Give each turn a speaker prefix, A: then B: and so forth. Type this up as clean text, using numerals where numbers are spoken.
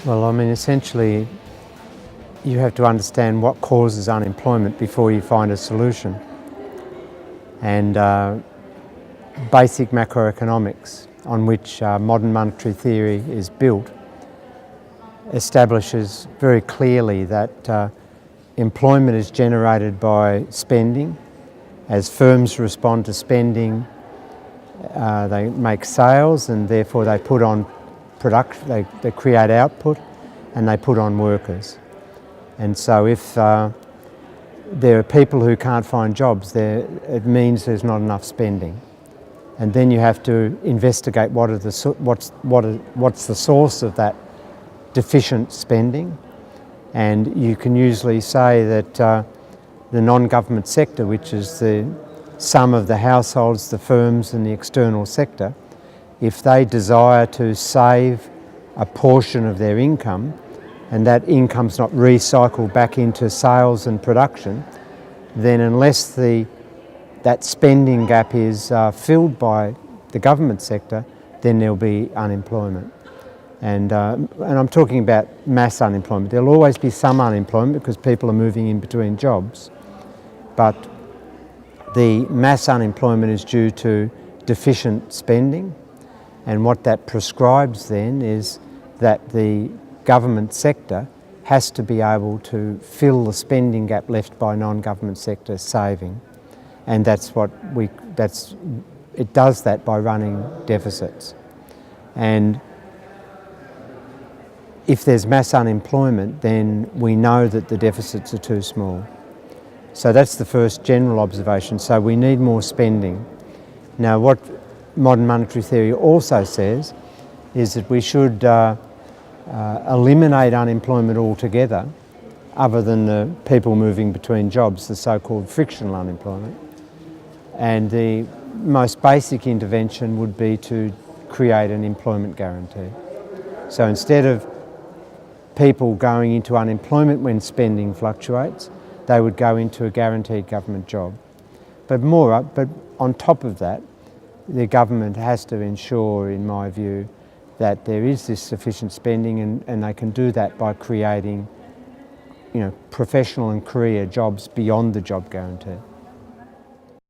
A: Well, I mean, essentially, you have to understand what causes unemployment before you find a solution. And basic macroeconomics, on which modern monetary theory is built, establishes very clearly that employment is generated by spending. As firms respond to spending, they make sales, and therefore they put on production, they create output, and they put on workers. And so if there are people who can't find jobs, it means there's not enough spending. And then you have to investigate what's the source of that deficient spending. And you can usually say that the non-government sector, which is the sum of the households, the firms and the external sector, if they desire to save a portion of their income, and that income's not recycled back into sales and production, then unless that spending gap is filled by the government sector, then there'll be unemployment. And I'm talking about mass unemployment. There'll always be some unemployment because people are moving in between jobs, but the mass unemployment is due to deficient spending, and what that prescribes then is that the government sector has to be able to fill the spending gap left by non-government sector saving, and it does that by running deficits. And if there's mass unemployment, then we know that the deficits are too small. So that's the first general observation. So we need more spending. Now, what modern monetary theory also says is that we should eliminate unemployment altogether, other than the people moving between jobs, the so-called frictional unemployment. And the most basic intervention would be to create an employment guarantee. So instead of people going into unemployment when spending fluctuates, they would go into a guaranteed government job. But on top of that, the government has to ensure, in my view, that there is this sufficient spending, and they can do that by creating, professional and career jobs beyond the job guarantee.